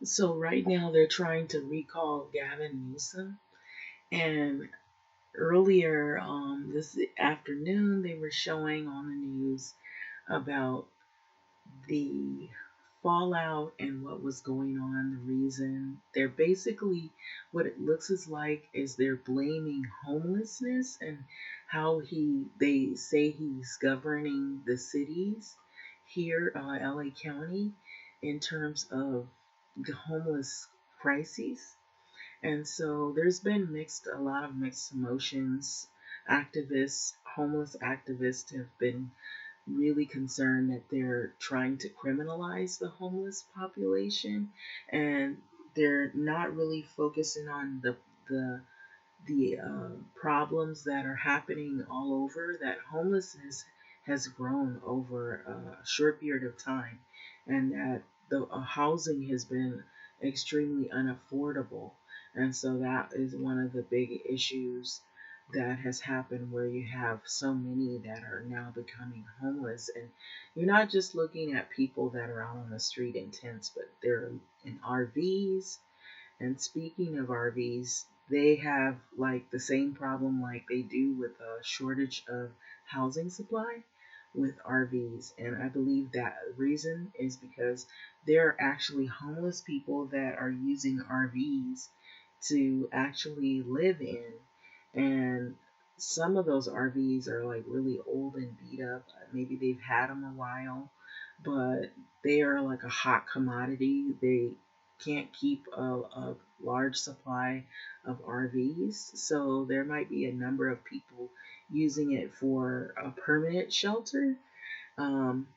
So right now they're trying to recall Gavin Newsom, and earlier this afternoon they were showing on the news about the fallout and what was going on, the reason. They're basically, what it looks is like is they're blaming homelessness and how they say he's governing the cities here, LA County, in terms of the homeless crises. And so there's been a lot of mixed emotions. Activists, homeless activists have been really concerned that they're trying to criminalize the homeless population, and they're not really focusing on the problems that are happening all over. That homelessness has grown over a short period of time, and that the housing has been extremely unaffordable. And so that is one of the big issues that has happened, where you have so many that are now becoming homeless. And you're not just looking at people that are out on the street in tents, but they're in RVs. And speaking of RVs, they have like the same problem like they do with a shortage of housing supply with RVs. And I believe that reason is because there are actually homeless people that are using RVs to actually live in. And some of those RVs are like really old and beat up. Maybe they've had them a while, but they are like a hot commodity. They can't keep a large supply of RVs. So there might be a number of people using it for a permanent shelter,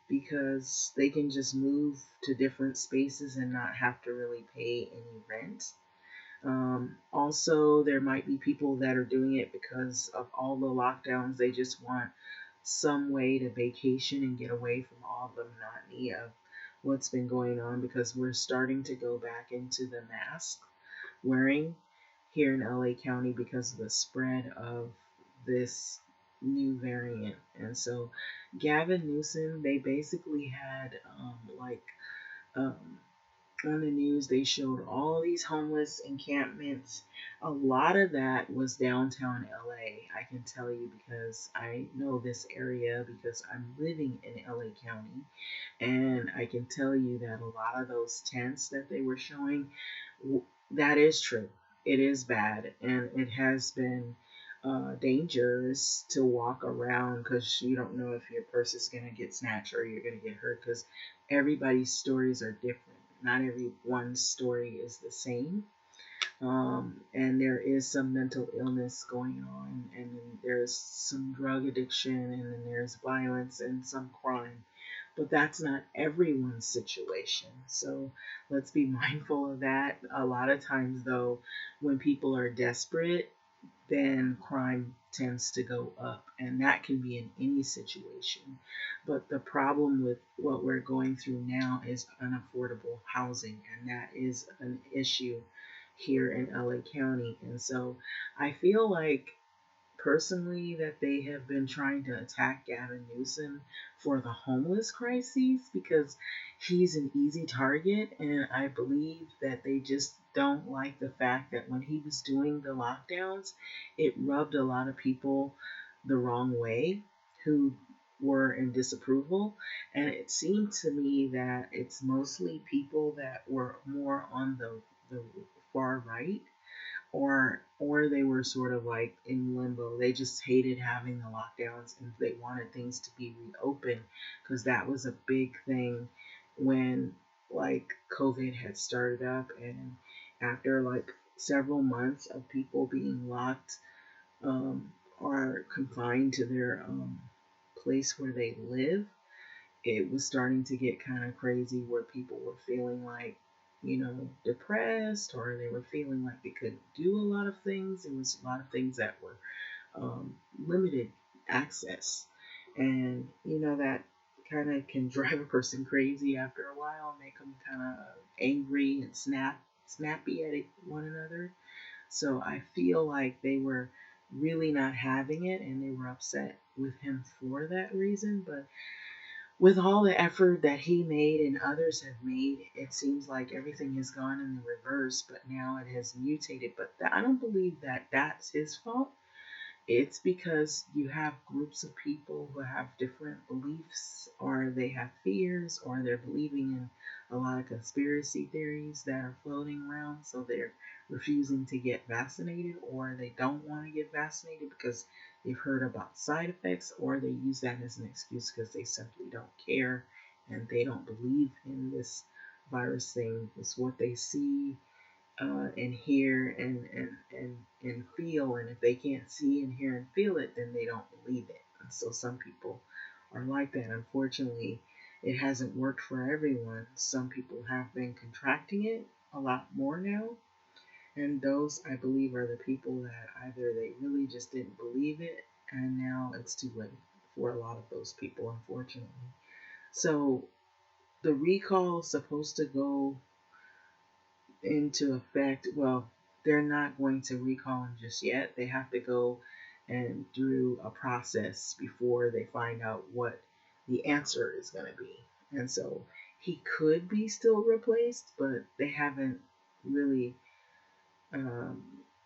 because they can just move to different spaces and not have to really pay any rent. Also, there might be people that are doing it because of all the lockdowns. They just want some way to vacation and get away from all the monotony of what's been going on, because we're starting to go back into the mask wearing here in LA County because of the spread of this new variant. And so, Gavin Newsom, they basically had um, on the news, they showed all these homeless encampments. A lot of that was downtown LA. I can tell you because I know this area because I'm living in LA County. And I can tell you that a lot of those tents that they were showing, that is true. It is bad, and it has been dangerous to walk around because you don't know if your purse is going to get snatched or you're going to get hurt, because everybody's stories are different. Not everyone's story is the same. And there is some mental illness going on, and then there's some drug addiction, and then there's violence and some crime. But that's not everyone's situation. So let's be mindful of that. A lot of times, though, when people are desperate, then crime tends to go up, and that can be in any situation. But the problem with what we're going through now is unaffordable housing, and that is an issue here in LA County. And so I feel like personally that they have been trying to attack Gavin Newsom for the homeless crises because he's an easy target. And I believe that they just don't like the fact that when he was doing the lockdowns, it rubbed a lot of people the wrong way who were in disapproval. And it seemed to me that it's mostly people that were more on the far right, or they were sort of like in limbo. They just hated having the lockdowns and they wanted things to be reopened, because that was a big thing when like COVID had started up. And after like several months of people being locked, or confined to their place where they live, it was starting to get kind of crazy, where people were feeling like, depressed, or they were feeling like they couldn't do a lot of things. There was a lot of things that were limited access. And, that kind of can drive a person crazy after a while, make them kind of angry and snappy at one another. So I feel like they were really not having it, and they were upset with him for that reason. But with all the effort that he made and others have made, it seems like everything has gone in the reverse, but now it has mutated. But I don't believe that that's his fault. It's because you have groups of people who have different beliefs, or they have fears, or they're believing in a lot of conspiracy theories that are floating around. So they're refusing to get vaccinated, or they don't want to get vaccinated because they've heard about side effects, or they use that as an excuse because they simply don't care and they don't believe in this virus thing. It's what they see and hear and feel. And if they can't see and hear and feel it, then they don't believe it. And so some people are like that. Unfortunately, it hasn't worked for everyone. Some people have been contracting it a lot more now. And those, I believe, are the people that either they really just didn't believe it, and now it's too late for a lot of those people, unfortunately. So the recall is supposed to go into effect. Well, they're not going to recall him just yet. They have to go and through a process before they find out what the answer is going to be. And so he could be still replaced, but they haven't really um,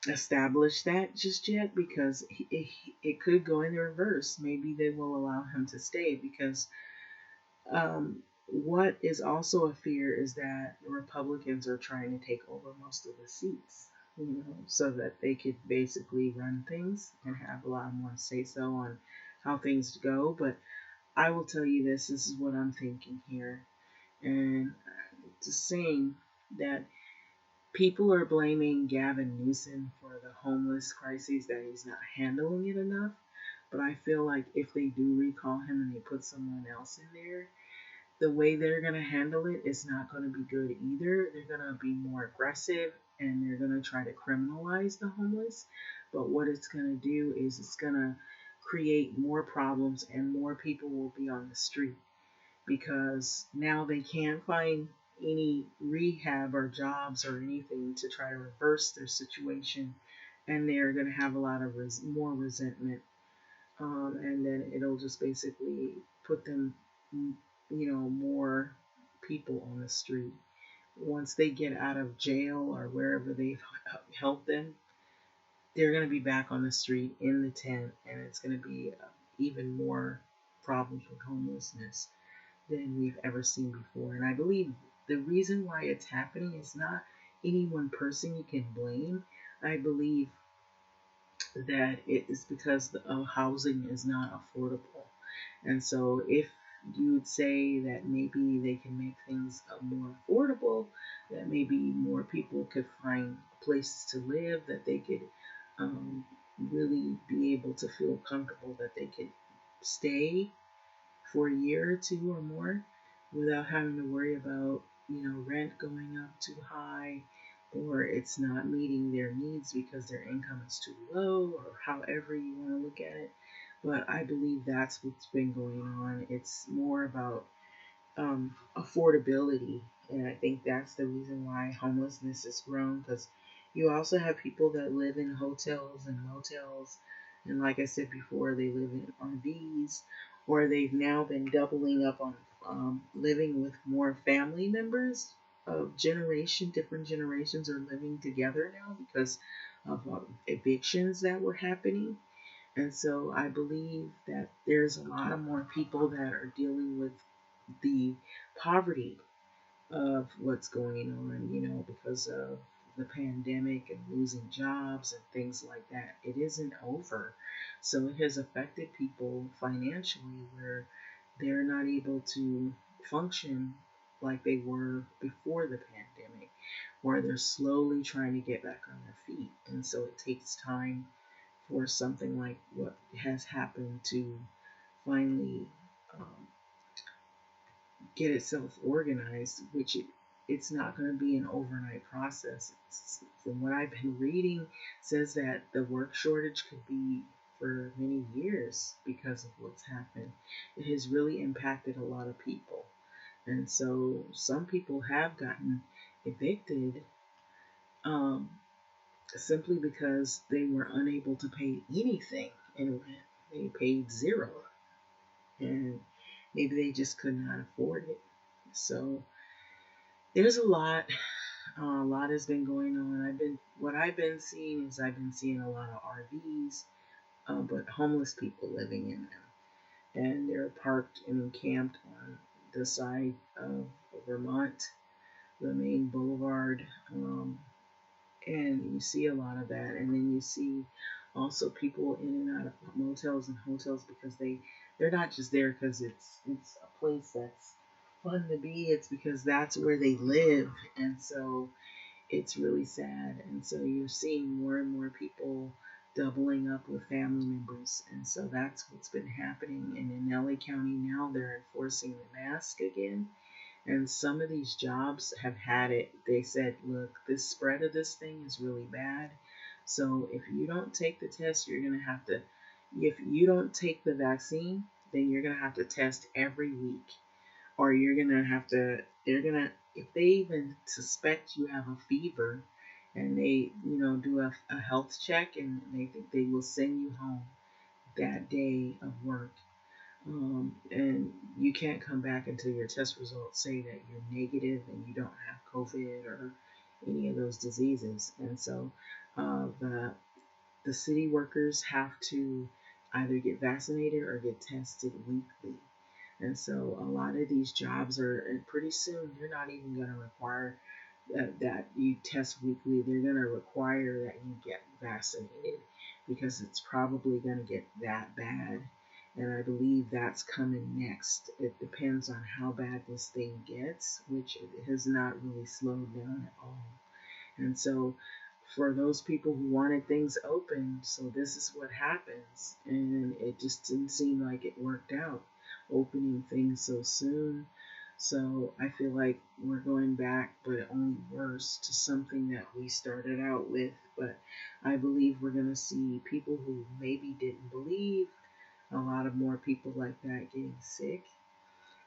established that just yet because it could go in the reverse. Maybe they will allow him to stay because what is also a fear is that the Republicans are trying to take over most of the seats, so that they could basically run things and have a lot more say so on how things go. But I will tell you this is what I'm thinking here. And just saying that people are blaming Gavin Newsom for the homeless crisis, that he's not handling it enough. But I feel like if they do recall him and they put someone else in there, the way they're going to handle it is not going to be good either. They're going to be more aggressive and they're going to try to criminalize the homeless. But what it's going to do is it's going to create more problems and more people will be on the street because now they can't find any rehab or jobs or anything to try to reverse their situation, and they're going to have a lot of more resentment, and then it'll just basically put them, more people on the street. Once they get out of jail or wherever they've helped them, they're going to be back on the street in the tent, and it's going to be even more problems with homelessness than we've ever seen before. And I believe the reason why it's happening is not any one person you can blame. I believe that it is because the housing is not affordable. And so if you would say that maybe they can make things more affordable, that maybe more people could find places to live, that they could really be able to feel comfortable that they could stay for a year or two or more without having to worry about, rent going up too high or it's not meeting their needs because their income is too low or however you want to look at it. But I believe that's what's been going on. It's more about affordability. And I think that's the reason why homelessness has grown because you also have people that live in hotels and motels. And like I said before, they live in RVs or they've now been doubling up on living with more family members of different generations are living together now because of evictions that were happening. And so I believe that there's a lot of more people that are dealing with the poverty of what's going on, because of the pandemic and losing jobs and things like that. It isn't over. So it has affected people financially where they're not able to function like they were before the pandemic, where they're slowly trying to get back on their feet. And so it takes time for something like what has happened to finally um, get itself organized, which it's not going to be an overnight process. From what I've been reading, says that the work shortage could be for many years because of what's happened. It has really impacted a lot of people. And so some people have gotten evicted um, simply because they were unable to pay anything in rent. They paid zero. And maybe they just could not afford it. So there's a lot has been going on. What I've been seeing is I've been seeing a lot of RVs, but homeless people living in them, and they're parked and encamped on the side of Vermont, the main boulevard, and you see a lot of that. And then you see also people in and out of motels and hotels because they're not just there because it's a place that's fun to be. It's because that's where they live, and so it's really sad. And so you're seeing more and more people doubling up with family members. And so that's what's been happening. And in LA County now, they're enforcing the mask again. And some of these jobs have had it. They said, look, this spread of this thing is really bad. So if you don't take the test, you're going to have to, if you don't take the vaccine, then you're going to have to test every week, or you're gonna have to, they're gonna, if they even suspect you have a fever and they do a health check, and they think, they will send you home that day of work. And you can't come back until your test results say that you're negative and you don't have COVID or any of those diseases. And so the city workers have to either get vaccinated or get tested weekly. And so a lot of these jobs are, and pretty soon they're not even going to require that you test weekly. They're going to require that you get vaccinated because it's probably going to get that bad. And I believe that's coming next. It depends on how bad this thing gets, which it has not really slowed down at all. And so for those people who wanted things open, so this is what happens. And it just didn't seem like it worked out, opening things so soon. So I feel like we're going back, but only worse, to something that we started out with. But I believe we're going to see people who maybe didn't believe, a lot of more people like that getting sick.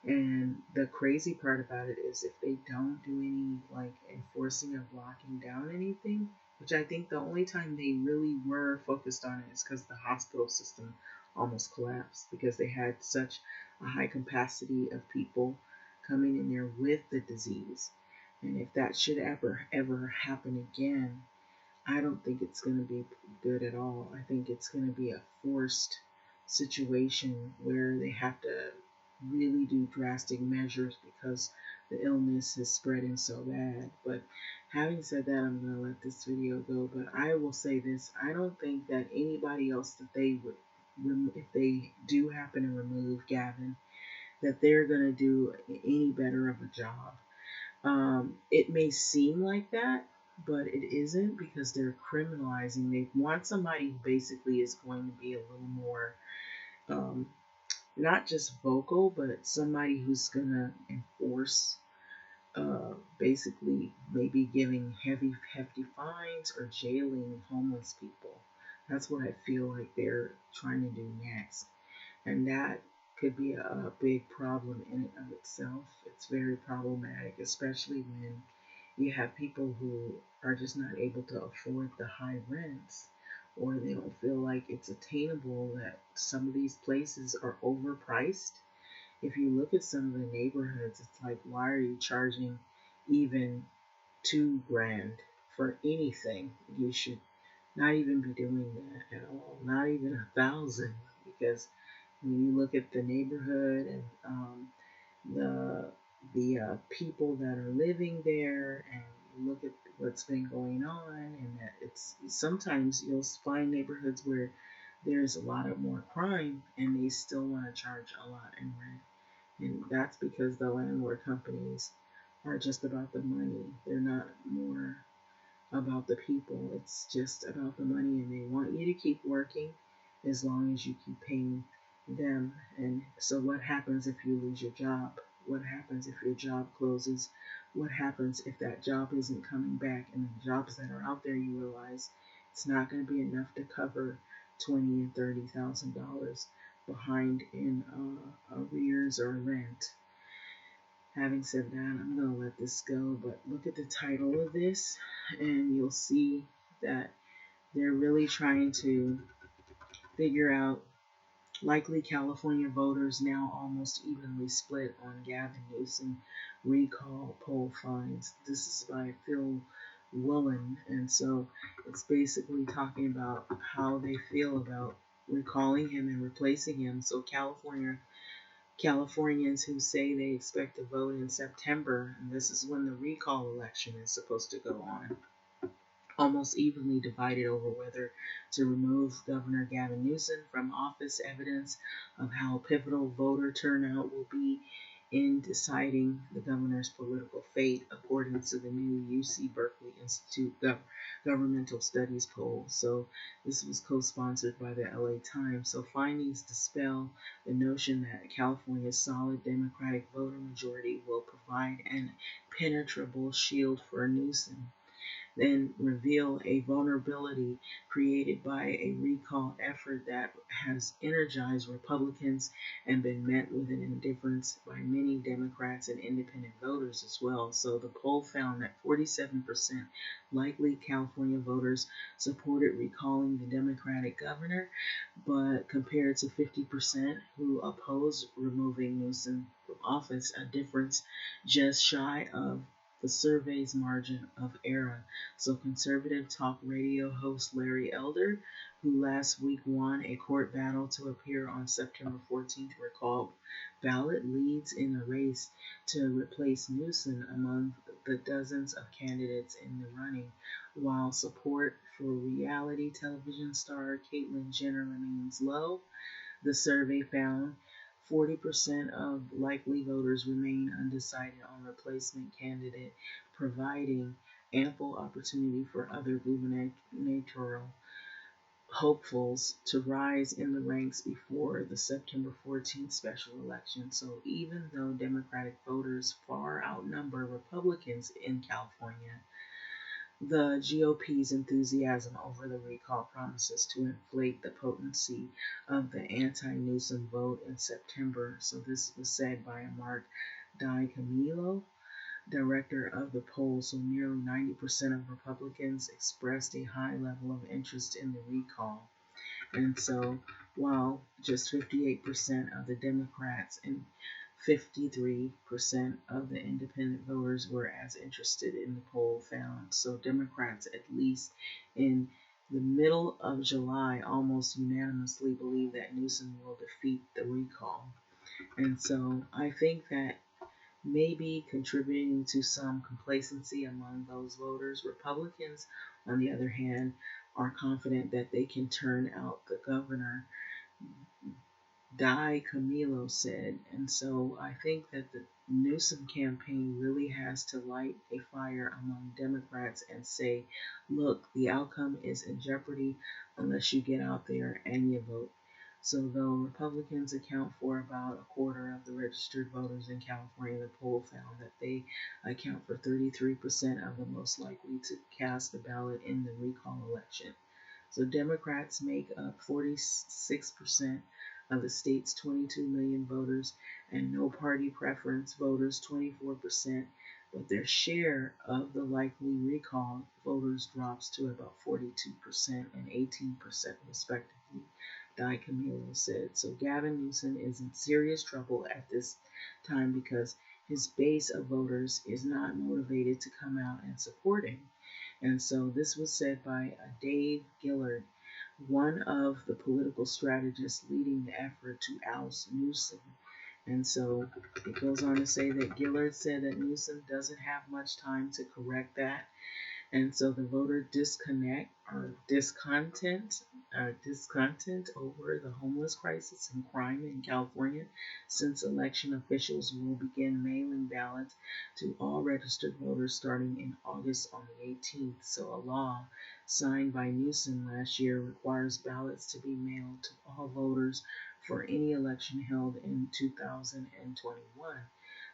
And the crazy part about it is, if they don't do any like enforcing of locking down anything, which I think the only time they really were focused on it is because the hospital system almost collapsed because they had such a high capacity of people coming in there with the disease. And if that should ever happen again, I don't think it's going to be good at all. I think it's going to be a forced situation where they have to really do drastic measures because the illness is spreading so bad. But having said that, I'm going to let this video go. But I will say this: I don't think that anybody else that they would, if they do happen to remove Gavin, that they're going to do any better of a job. It may seem like that, but it isn't, because they're criminalizing. They want somebody who basically is going to be a little more, um, not just vocal, but somebody who's going to enforce, basically maybe giving hefty fines or jailing homeless people. That's what I feel like they're trying to do next. And that could be a big problem in and of itself. It's very problematic, especially when you have people who are just not able to afford the high rents, or they don't feel like it's attainable, that some of these places are overpriced. If you look at some of the neighborhoods, it's like, why are you charging even 2 grand for anything? You should not even be doing that at all, not even 1,000, because when you look at the neighborhood and the people that are living there, and you look at what's been going on, and that it's, sometimes you'll find neighborhoods where there's a lot of more crime and they still want to charge a lot in rent. And that's because the landlord companies are just about the money. They're not more about the people. It's just about the money, and they want you to keep working as long as you keep paying them. And so what happens if you lose your job? What happens if your job closes? What happens if that job isn't coming back, and the jobs that are out there, you realize it's not going to be enough to cover $20,000 and $30,000 behind in arrears or rent. Having said that, I'm going to let this go, but look at the title of this and you'll see that they're really trying to figure out Likely California voters now almost evenly split on Gavin Newsom recall poll finds. This is by Phil Woolen, and so it's basically talking about how they feel about recalling him and replacing him. So Californians who say they expect to vote in September, and this is when the recall election is supposed to go on, almost evenly divided over whether to remove Governor Gavin Newsom from office. Evidence of how pivotal voter turnout will be in deciding the governor's political fate, according to the new UC Berkeley Institute Governmental Studies poll. So this was co-sponsored by the LA Times. So findings dispel the notion that California's solid Democratic voter majority will provide an impenetrable shield for Newsom, then reveal a vulnerability created by a recall effort that has energized Republicans and been met with an indifference by many Democrats and independent voters as well. So the poll found that 47% likely California voters supported recalling the Democratic governor, but compared to 50% who opposed removing Newsom from office, a difference just shy of the survey's margin of error. So conservative talk radio host Larry Elder, who last week won a court battle to appear on September 14th recall ballot, leads in a race to replace Newsom among the dozens of candidates in the running, while support for reality television star Caitlyn Jenner remains low. The survey found 40% of likely voters remain undecided on replacement candidate, providing ample opportunity for other gubernatorial hopefuls to rise in the ranks before the September 14th special election. So even though Democratic voters far outnumber Republicans in California, the GOP's enthusiasm over the recall promises to inflate the potency of the anti-Newsom vote in September. So this was said by Mark DiCamillo, director of the poll. So nearly 90% of Republicans expressed a high level of interest in the recall. And so while just 58% of the Democrats and 53% of the independent voters were as interested in the poll found. So Democrats, at least in the middle of July, almost unanimously believe that Newsom will defeat the recall. And so I think that maybe contributing to some complacency among those voters. Republicans, on the other hand, are confident that they can turn out the governor, DiCamillo said. And so I think that the Newsom campaign really has to light a fire among Democrats and say, look, the outcome is in jeopardy unless you get out there and you vote. So though Republicans account for about a quarter of the registered voters in California, the poll found that they account for 33% of the most likely to cast the ballot in the recall election. So Democrats make up 46% of the state's 22 million voters, and no party preference voters 24%, but their share of the likely recall voters drops to about 42% and 18% respectively, DiCamillo said. So Gavin Newsom is in serious trouble at this time because his base of voters is not motivated to come out and support him. And so this was said by Dave Gillard, one of the political strategists leading the effort to oust Newsom. And so it goes on to say that Gillard said that Newsom doesn't have much time to correct that. And so the voter discontent over the homeless crisis and crime in California, since election officials will begin mailing ballots to all registered voters starting in August on the 18th. So a law signed by Newsom last year requires ballots to be mailed to all voters for any election held in 2021.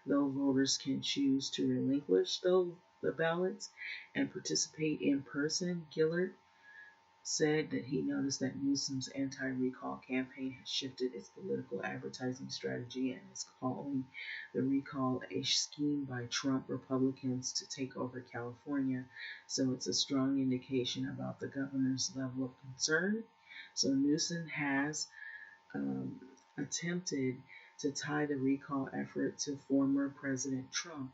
Though voters can choose to relinquish the ballots and participate in person, Gillard said that he noticed that Newsom's anti-recall campaign has shifted its political advertising strategy and is calling the recall a scheme by Trump Republicans to take over California. So it's a strong indication about the governor's level of concern. So Newsom has um, attempted to tie the recall effort to former President Trump,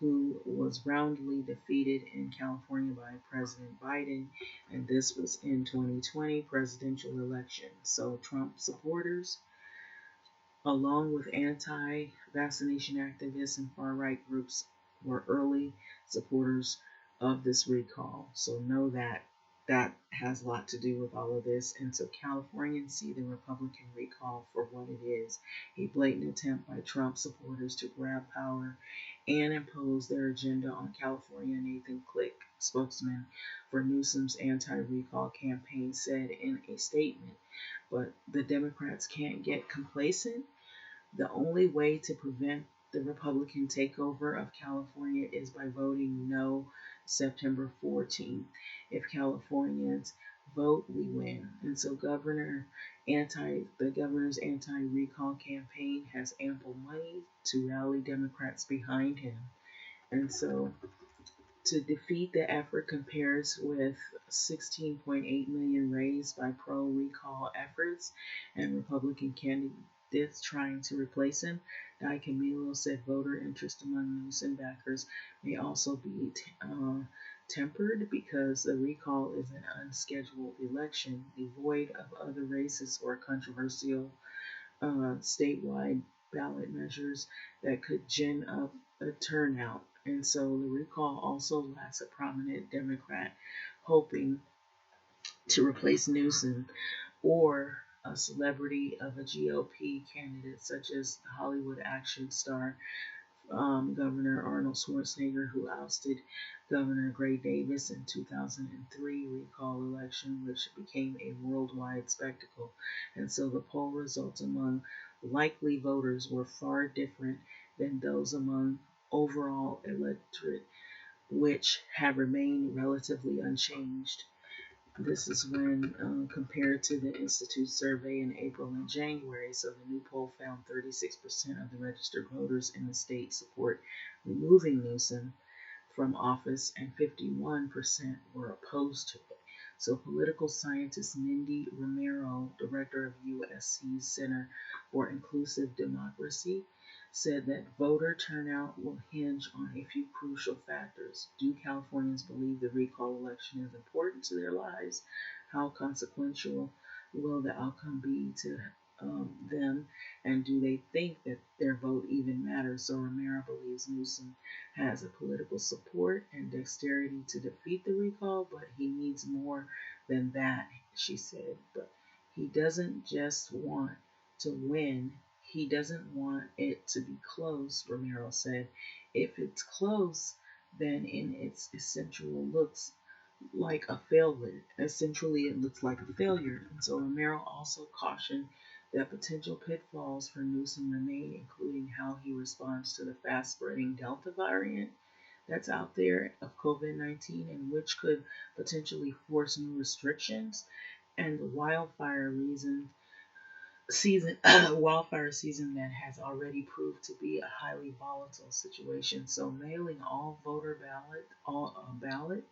who was roundly defeated in California by President Biden, and this was in 2020 presidential election. So Trump supporters, along with anti-vaccination activists and far-right groups, were early supporters of this recall. So know that that has a lot to do with all of this. And so Californians see the Republican recall for what it is, a blatant attempt by Trump supporters to grab power and impose their agenda on California. Nathan Click, spokesman for Newsom's anti-recall campaign, said in a statement. But the Democrats can't get complacent. The only way to prevent the Republican takeover of California is by voting no September 14th. If Californians vote, we win. And so the governor's anti-recall campaign has ample money to rally Democrats behind him. And so to defeat the effort compares with 16.8 million raised by pro-recall efforts and Republican candidates trying to replace him. Guy Camillo said voter interest among Newsom backers may also be tempered because the recall is an unscheduled election, devoid of other races or controversial statewide ballot measures that could gin up a turnout. And so the recall also lacks a prominent Democrat hoping to replace Newsom or a celebrity of a GOP candidate such as the Hollywood action star Governor Arnold Schwarzenegger, who ousted Governor Gray Davis in 2003 recall election, which became a worldwide spectacle. And so the poll results among likely voters were far different than those among overall electorate, which have remained relatively unchanged. This is when compared to the Institute survey in April and January. So the new poll found 36% of the registered voters in the state support removing Newsom from office and 51% were opposed to it. So political scientist Mindy Romero, director of USC's Center for Inclusive Democracy, said that voter turnout will hinge on a few crucial factors. Do Californians believe the recall election is important to their lives? How consequential will the outcome be to them? And do they think that their vote even matters? So Romero believes Newsom has a political support and dexterity to defeat the recall, but he needs more than that, she said. But he doesn't just want to win, he doesn't want it to be close, Romero said. If it's close, then in its essential looks like a failure. Essentially, it looks like a failure. And so Romero also cautioned that potential pitfalls for Newsom remain, including how he responds to the fast-spreading Delta variant that's out there of COVID-19 and which could potentially force new restrictions, and the wildfire season that has already proved to be a highly volatile situation. So mailing all ballot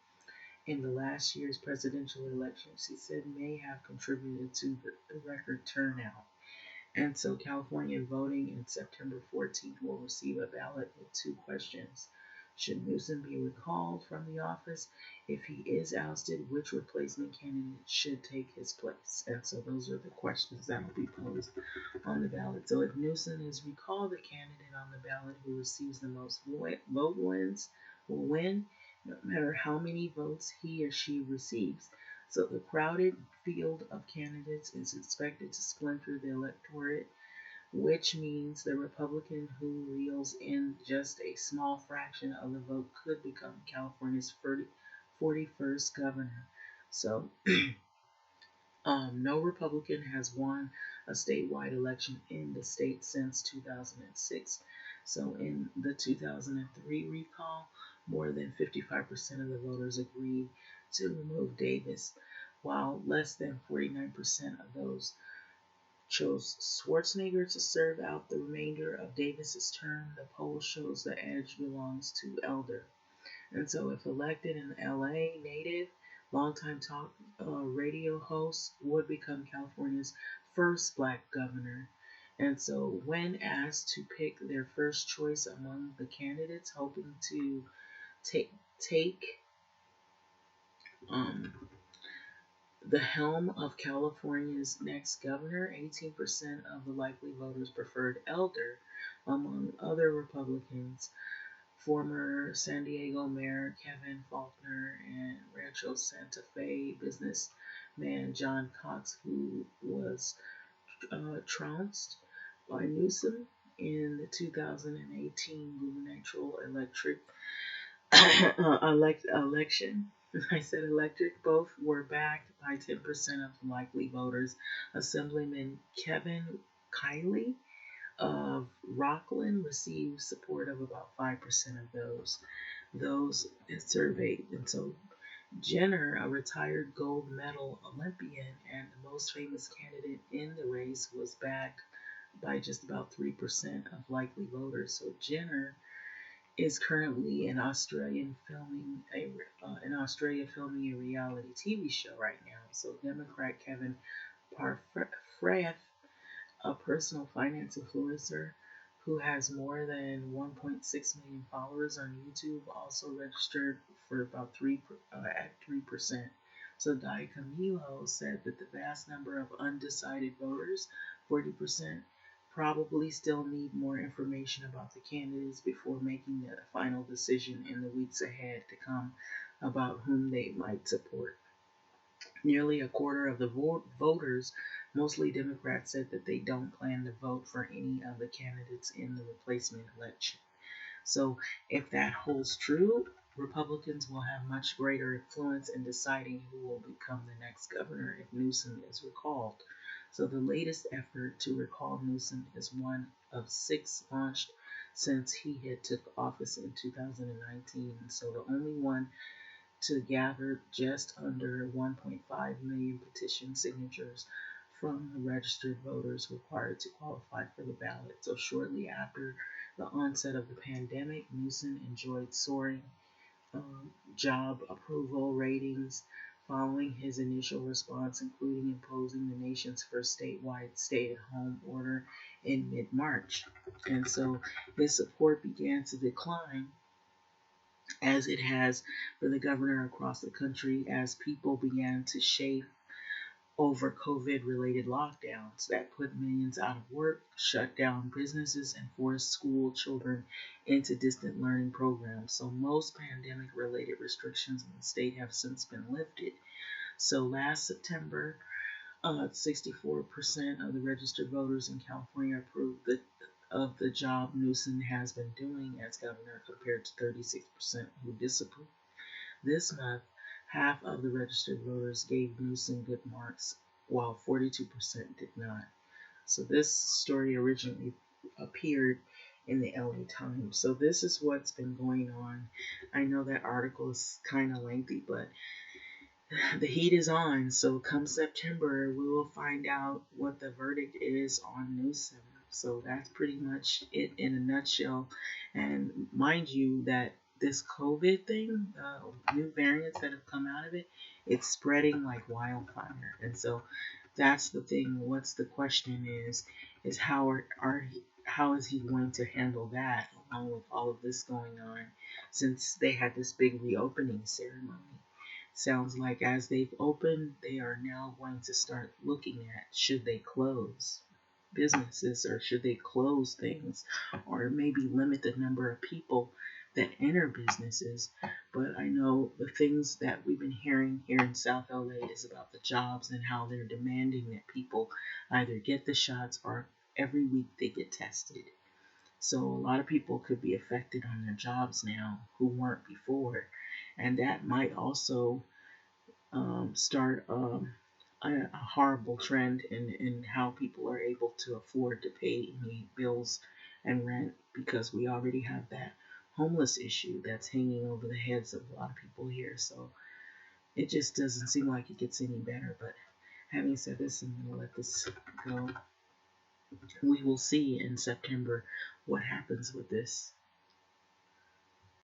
in the last year's presidential elections, he said, may have contributed to the record turnout. And so California voting in September 14th will receive a ballot with two questions. Should Newsom be recalled from the office? If he is ousted, which replacement candidate should take his place? And so those are the questions that will be posed on the ballot. So if Newsom is recalled, the candidate on the ballot who receives the most vote will win, no matter how many votes he or she receives. So the crowded field of candidates is expected to splinter the electorate, which means the Republican who reels in just a small fraction of the vote could become California's 41st governor. So no Republican has won a statewide election in the state since 2006. So in the 2003 recall, more than 55% of the voters agreed to remove Davis, while less than 49% of those chose Schwarzenegger to serve out the remainder of Davis's term. The poll shows the edge belongs to Elder. And so, if elected, an LA native, longtime talk radio host would become California's first black governor. And so, when asked to pick their first choice among the candidates hoping to take um, the helm of California's next governor, 18% of the likely voters preferred Elder, among other Republicans. Former San Diego Mayor Kevin Faulconer and Rancho Santa Fe businessman John Cox, who was trounced by Newsom in the 2018 gubernatorial election. I said electric. Both were backed by 10% of the likely voters. Assemblyman Kevin Kiley of Rockland received support of about 5% of those surveyed. And so Jenner, a retired gold medal Olympian and the most famous candidate in the race, was backed by just about 3% of likely voters. So Jenner is currently in Australia filming a reality TV show right now. So Democrat Kevin Parfrey, a personal finance influencer who has more than 1.6 million followers on YouTube, also registered for about at 3%. So Di Camilo said that the vast number of undecided voters, 40%, probably still need more information about the candidates before making the final decision in the weeks ahead to come about whom they might support. Nearly a quarter of the voters, mostly Democrats, said that they don't plan to vote for any of the candidates in the replacement election. So, if that holds true, Republicans will have much greater influence in deciding who will become the next governor if Newsom is recalled. So, the latest effort to recall Newsom is one of 6 launched since he had took office in 2019. So, the only one to gather just under 1.5 million petition signatures from the registered voters required to qualify for the ballot. So shortly after the onset of the pandemic, Newsom enjoyed soaring job approval ratings following his initial response, including imposing the nation's first statewide stay-at-home order in mid-March. And so his support began to decline, as it has for the governor across the country, as people began to chafe over COVID related lockdowns that put millions out of work, shut down businesses, and forced school children into distant learning programs. So, most pandemic related restrictions in the state have since been lifted. So, last September, 64% of the registered voters in California approved of the job Newsom has been doing as governor, compared to 36% who disapproved. This month, half of the registered voters gave Newsom good marks, while 42% did not. So this story originally appeared in the LA Times. So this is what's been going on. I know that article is kind of lengthy, but the heat is on. So come September, we will find out what the verdict is on Newsom. So that's pretty much it in a nutshell. And mind you that this COVID thing, new variants that have come out of it, it's spreading like wildfire. And so that's the thing. What's the question is how is he going to handle that along with all of this going on, since they had this big reopening ceremony? Sounds like as they've opened, they are now going to start looking at, should they close businesses, or should they close things, or maybe limit the number of people that enter businesses. But I know the things that we've been hearing here in South LA is about the jobs and how they're demanding that people either get the shots or every week they get tested. So a lot of people could be affected on their jobs now who weren't before, and that might also start a horrible trend in how people are able to afford to pay any bills and rent, because we already have that homeless issue that's hanging over the heads of a lot of people here. So it just doesn't seem like it gets any better. But having said this, I'm going to let this go. We will see in September what happens with this.